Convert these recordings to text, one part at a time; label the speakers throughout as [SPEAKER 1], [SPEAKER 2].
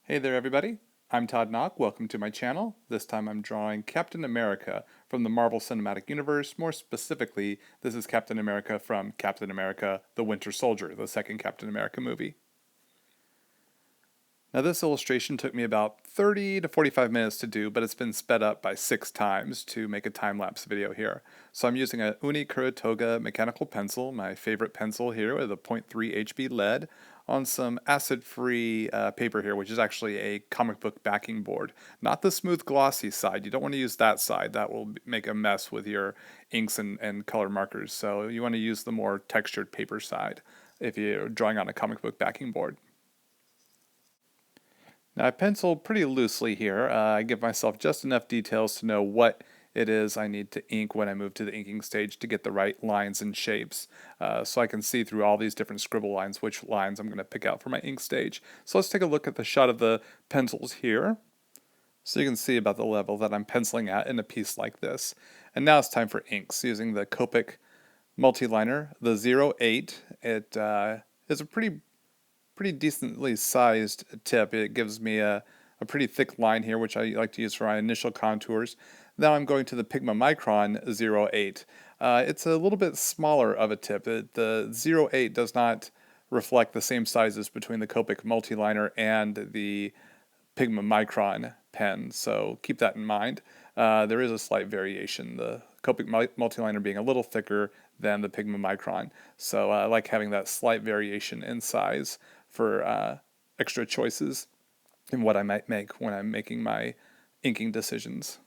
[SPEAKER 1] Hey there everybody, I'm Todd Nauck, welcome to my channel. This time I'm drawing Captain America from the Marvel Cinematic Universe. More specifically, this is Captain America from Captain America the Winter Soldier, the second Captain America movie. Now this illustration took me about 30 to 45 minutes to do, but it's been sped up by 6 times to make a time-lapse video here. So I'm using a Uni Kuratoga mechanical pencil, my favorite pencil here with a 0.3 HB lead, on some acid-free paper here, which is actually a comic book backing board. Not the smooth glossy side, you don't want to use that side, that will make a mess with your inks and color markers. So you want to use the more textured paper side if you're drawing on a comic book backing board. Now I pencil pretty loosely here. I give myself just enough details to know what it is I need to ink when I move to the inking stage to get the right lines and shapes. So I can see through all these different scribble lines which lines I'm going to pick out for my ink stage. So let's take a look at the shot of the pencils here. So you can see about the level that I'm penciling at in a piece like this. And now it's time for inks using the Copic multiliner, the 08. It is a pretty decently sized tip. It gives me a pretty thick line here, which I like to use for my initial contours. Now I'm going to the Pigma Micron 08. It's a little bit smaller of a tip. The 08 does not reflect the same sizes between the Copic multiliner and the Pigma Micron pen, so keep that in mind. There is a slight variation, the Copic multiliner being a little thicker than the Pigma Micron, so I like having that slight variation in size for extra choices in what I might make when I'm making my inking decisions.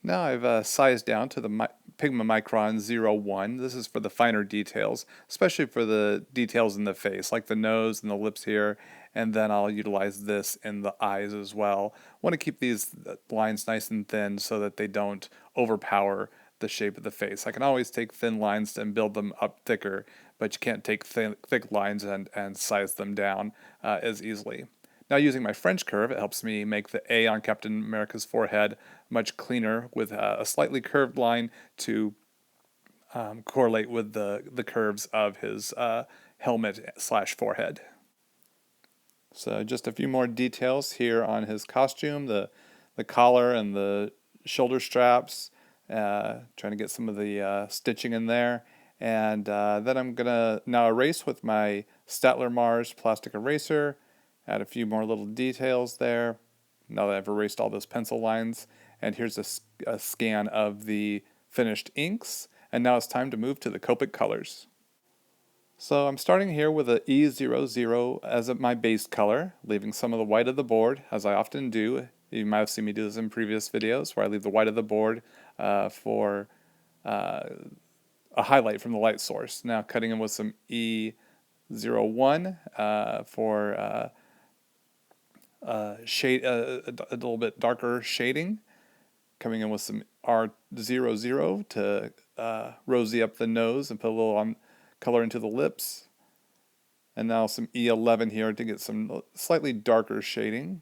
[SPEAKER 1] Now I've sized down to the Pigma Micron 01. This is for the finer details, especially for the details in the face, like the nose and the lips here, and then I'll utilize this in the eyes as well. I want to keep these lines nice and thin so that they don't overpower the shape of the face. I can always take thin lines and build them up thicker, but you can't take thick lines and size them down as easily. Now using my French curve, it helps me make the A on Captain America's forehead much cleaner with a slightly curved line to correlate with the curves of his helmet slash forehead. So just a few more details here on his costume, the collar and the shoulder straps, trying to get some of the stitching in there. And then I'm going to now erase with my Statler Mars plastic eraser, add a few more little details there, now that I've erased all those pencil lines. And here's a scan of the finished inks. And now it's time to move to the Copic colors. So I'm starting here with a E00 as my base color, leaving some of the white of the board, as I often do. You might have seen me do this in previous videos, where I leave the white of the board for a highlight from the light source. Now cutting in with some E01 for shade, a little bit darker shading. Coming in with some R00 to rosy up the nose and put a little color into the lips. And now some E11 here to get some slightly darker shading.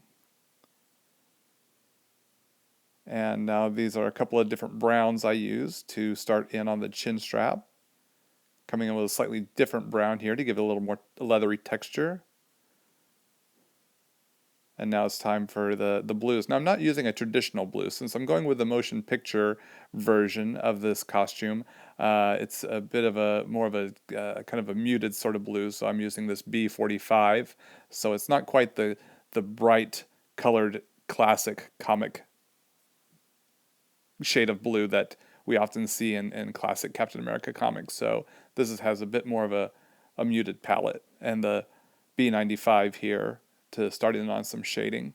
[SPEAKER 1] And now these are a couple of different browns I use to start in on the chin strap. Coming in with a slightly different brown here to give it a little more leathery texture. And now it's time for the blues. Now I'm not using a traditional blue since I'm going with the motion picture version of this costume. It's a bit of a more of a kind of a muted sort of blue, so I'm using this B45. So it's not quite the bright colored classic comic shade of blue that we often see in classic Captain America comics. So this has a bit more of a muted palette, and the B95 here to start in on some shading.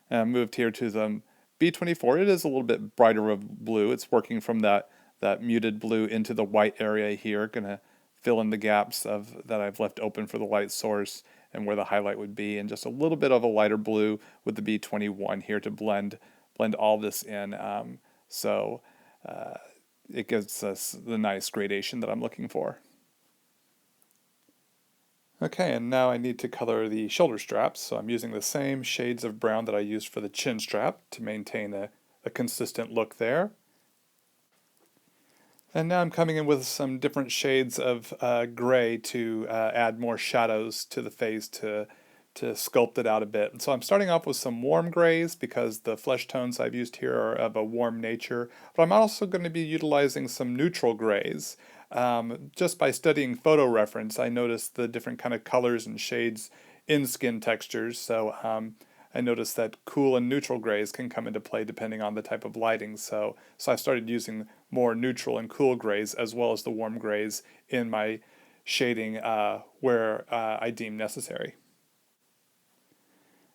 [SPEAKER 1] And I moved here to the B24. It is a little bit brighter of blue. It's working from that muted blue into the white area here. Gonna fill in the gaps that I've left open for the light source and where the highlight would be, and just a little bit of a lighter blue with the B21 here to blend all this in. So it gives us the nice gradation that I'm looking for. Okay, and now I need to color the shoulder straps, so I'm using the same shades of brown that I used for the chin strap to maintain a consistent look there. And now I'm coming in with some different shades of gray to add more shadows to the face to to sculpt it out a bit. And so I'm starting off with some warm grays because the flesh tones I've used here are of a warm nature, but I'm also going to be utilizing some neutral grays. Just by studying photo reference, I noticed the different kind of colors and shades in skin textures, so I noticed that cool and neutral grays can come into play depending on the type of lighting. So I started using more neutral and cool grays as well as the warm grays in my shading where I deem necessary.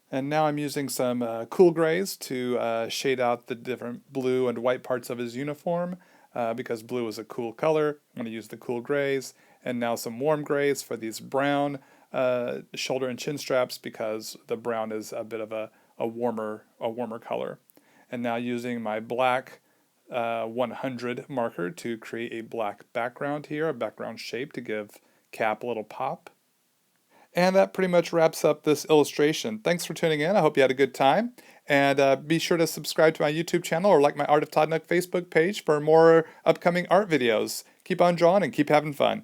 [SPEAKER 1] And now I'm using some cool grays to shade out the different blue and white parts of his uniform because blue is a cool color. I'm going to use the cool grays. And now some warm grays for these brown shoulder and chin straps because the brown is a bit of a warmer color. And now using my black 100 marker to create a black background here, a background shape to give Cap a little pop. And that pretty much wraps up this illustration. Thanks for tuning in. I hope you had a good time. And be sure to subscribe to my YouTube channel or like my Art of Todd Nauck Facebook page for more upcoming art videos. Keep on drawing and keep having fun.